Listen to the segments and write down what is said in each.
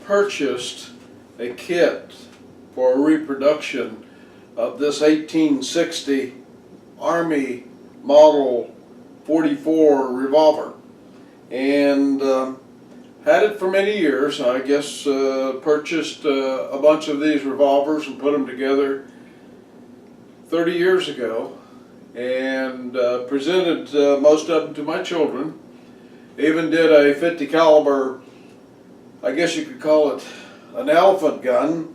purchased a kit for a reproduction of this 1860 Army Model 44 revolver, and had it for many years. I guess purchased a bunch of these revolvers and put them together 30 years ago, and presented most of them to my children. Even did a 50 caliber, I guess you could call it an elephant gun.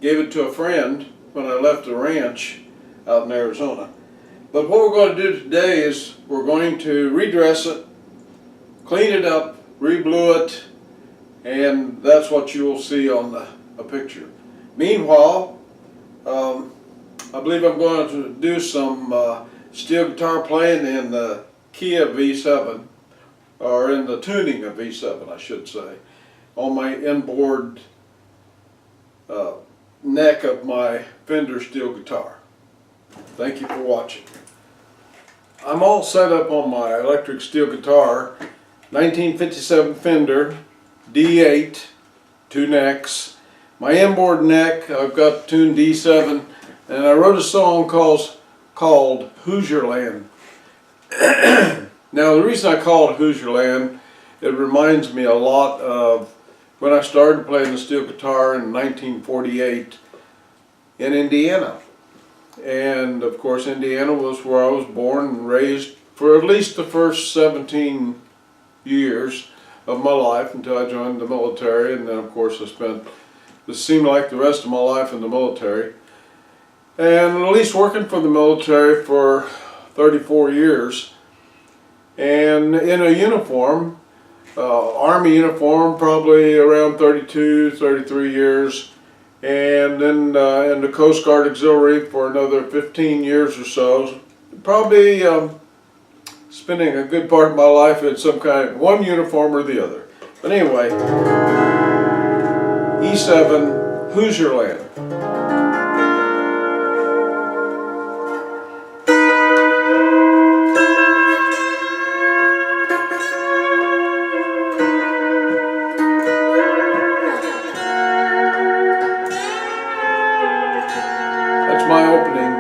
Gave it to a friend when I left the ranch out in Arizona. But what we're going to do today is we're going to redress it, clean it up, re-blue it, and that's what you will see on a picture. Meanwhile, I believe I'm going to do some steel guitar playing in the key of V7, or in the tuning of V7, I should say, on my inboard neck of my Fender steel guitar. Thank you for watching. I'm all set up on my electric steel guitar, 1957 Fender D8, 2 necks. My inboard neck, I've got tuned D7, and I wrote a song called Hoosierland. Now, the reason I call it Hoosierland, it reminds me a lot of when I started playing the steel guitar in 1948 in Indiana. And of course, Indiana was where I was born and raised for at least the first 17 years of my life until I joined the military. And then of course I spent, this seemed like the rest of my life in the military. And at least working for the military for 34 years. And in a uniform, Army uniform, probably around 32, 33 years. And then in the Coast Guard Auxiliary for another 15 years or so. Probably spending a good part of my life in some kind of one uniform or the other. But anyway, E7, Hoosierland. That's my opening.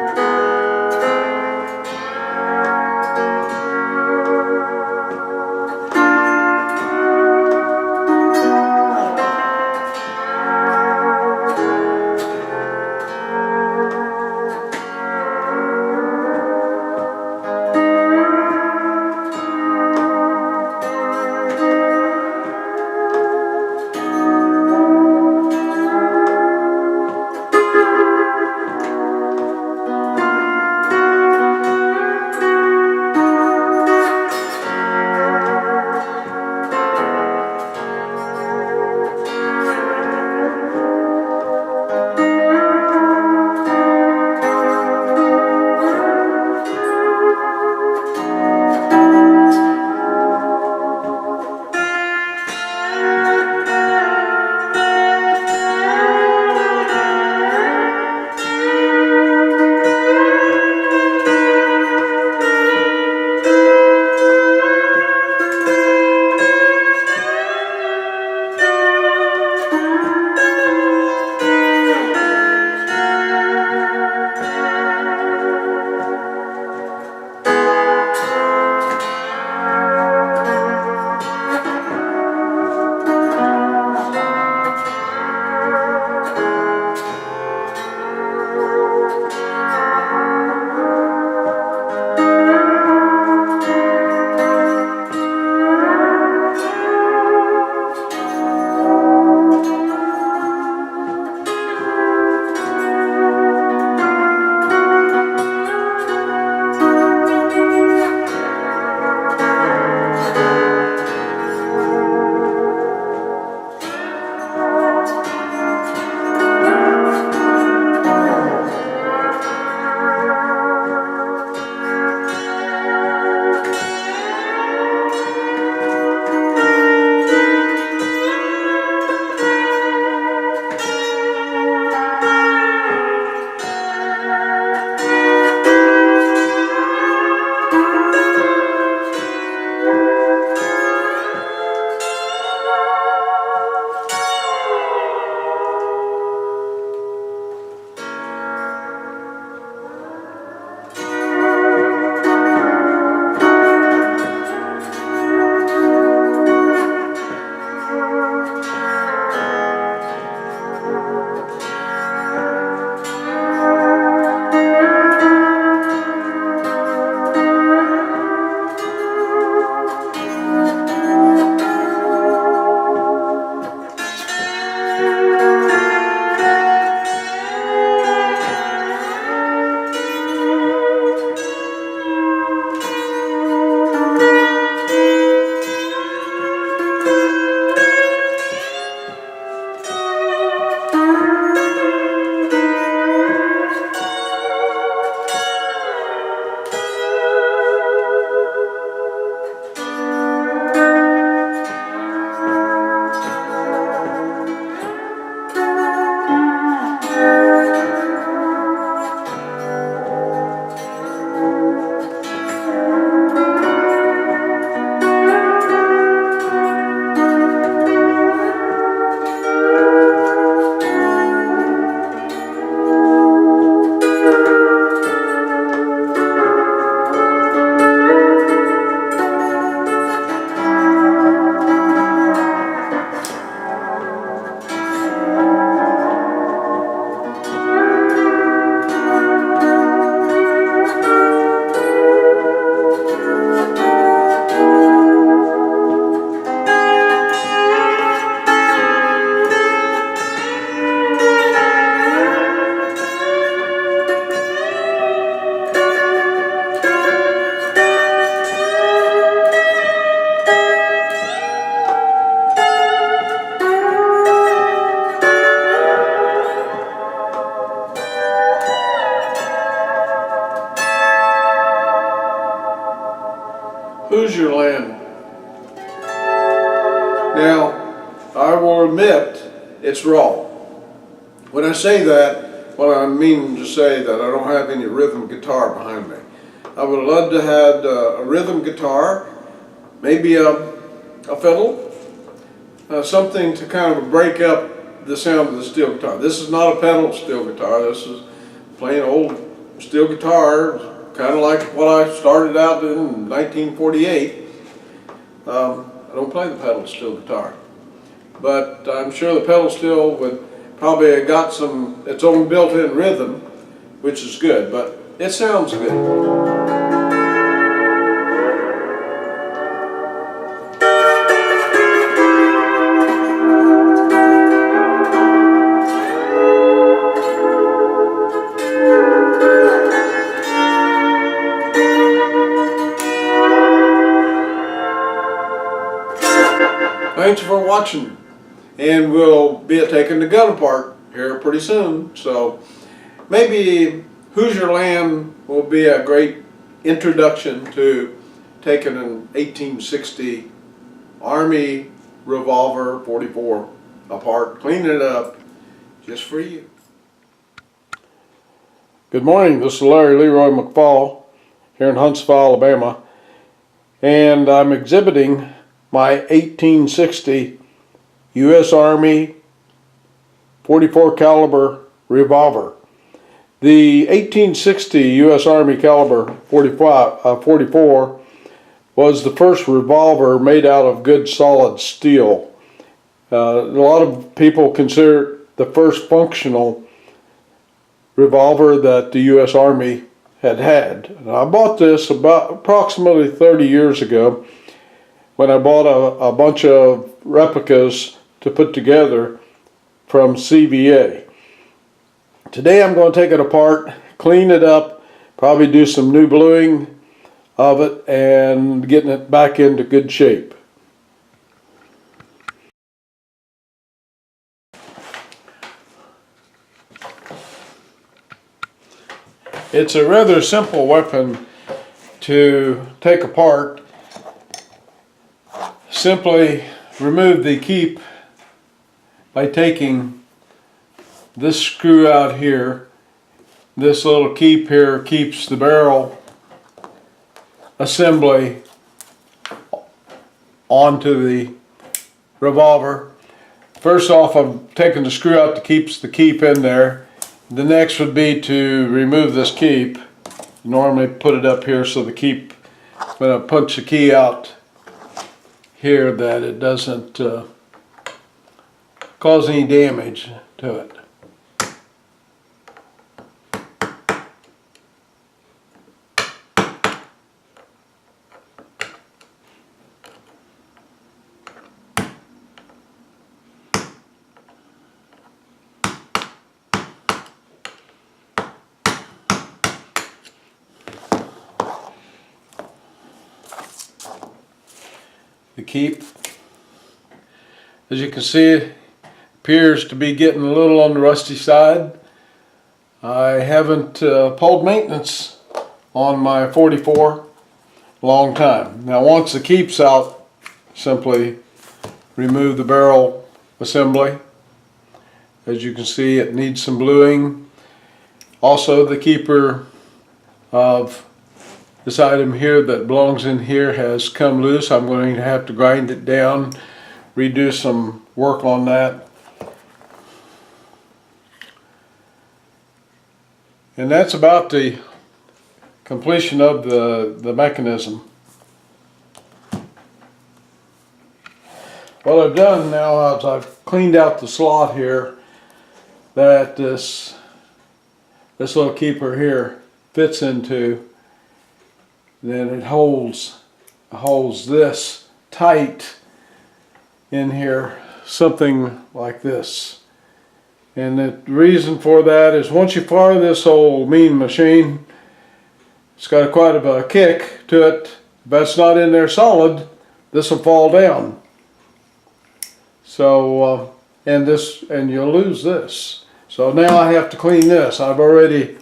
Hoosierland. Now, I will admit it's raw. When I say that, what I mean to say that I don't have any rhythm guitar behind me. I would love to have a rhythm guitar, maybe a fiddle, something to kind of break up the sound of the steel guitar. This is not a pedal steel guitar. This is plain old steel guitar, kind of like what I started out in 1948. I don't play the pedal steel guitar, but I'm sure the pedal steel would probably have got its own built-in rhythm, which is good, but it sounds good. Thanks for watching, and we'll be taking the gun apart here pretty soon, so maybe Hoosierland will be a great introduction to taking an 1860 Army Revolver 44 apart, cleaning it up just for you. Good morning, this is Leroy McFall here in Huntsville, Alabama, and I'm exhibiting my 1860 U.S. Army 44 caliber revolver. The 1860 U.S. Army caliber 44 was the first revolver made out of good solid steel. A lot of people consider it the first functional revolver that the U.S. Army had. And I bought this about approximately 30 years ago, when I bought a bunch of replicas to put together from CVA. Today I'm going to take it apart, clean it up, probably do some new bluing of it, and getting it back into good shape. It's a rather simple weapon to take apart. Simply remove the keep by taking this screw out here. This little keep here keeps the barrel assembly onto the revolver. First off, I'm taking the screw out that keeps the keep in there. The next would be to remove this keep. Normally put it up here so the keep, when I punch the key out here, that it doesn't cause any damage to it. The keep, as you can see, it appears to be getting a little on the rusty side. I haven't pulled maintenance on my 44 a long time. Now once the keep's out, simply remove the barrel assembly. As you can see, it needs some bluing. Also, the keeper of this item here that belongs in here has come loose. I'm going to have to grind it down, redo some work on that. And that's about the completion of the mechanism. What I've done now is I've cleaned out the slot here that this little keeper here fits into. Then it holds this tight in here, something like this. And the reason for that is once you fire this old mean machine, it's got quite a kick to it. If that's not in there solid, this will fall down. So and you'll lose this. So now I have to clean this. I've already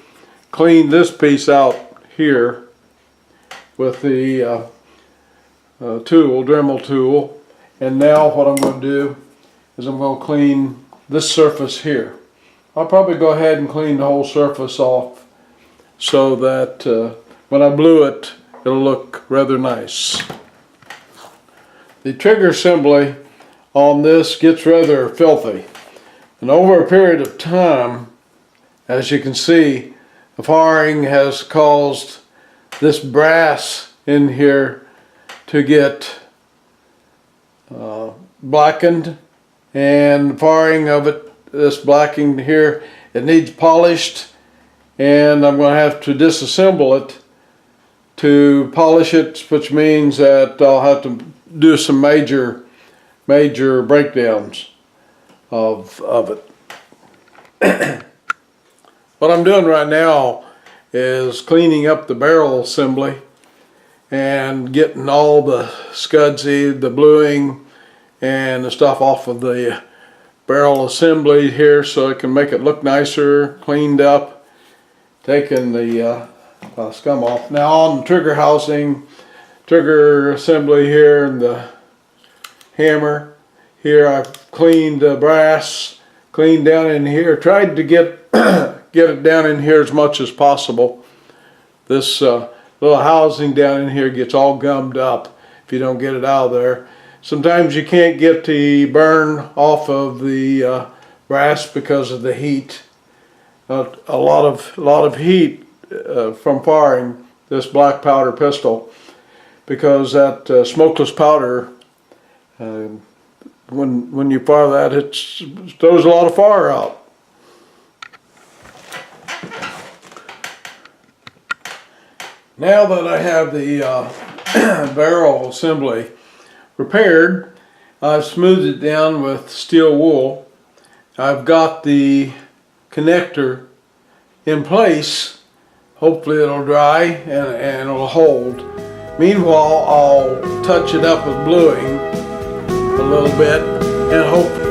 cleaned this piece out here with the tool, Dremel tool. And now what I'm going to do is I'm going to clean this surface here. I'll probably go ahead and clean the whole surface off so that when I glue it, it'll look rather nice. The trigger assembly on this gets rather filthy. And over a period of time, as you can see, the firing has caused this brass in here to get blackened, and the firing of it, this blacking here, it needs polished, and I'm going to have to disassemble it to polish it, which means that I'll have to do some major breakdowns of it. What I'm doing right now is cleaning up the barrel assembly and getting all the scudsy, the bluing, and the stuff off of the barrel assembly here so I can make it look nicer, cleaned up, taking the scum off. Now on the trigger housing, trigger assembly here, and the hammer here, I've cleaned the brass, cleaned down in here, tried to get it down in here as much as possible. This little housing down in here gets all gummed up if you don't get it out of there. Sometimes you can't get the burn off of the brass because of the heat. A lot of heat from firing this black powder pistol, because that smokeless powder, when you fire that, it throws a lot of fire out. Now that I have the barrel assembly repaired, I've smoothed it down with steel wool. I've got the connector in place. Hopefully it'll dry and it'll hold. Meanwhile, I'll touch it up with bluing a little bit and hope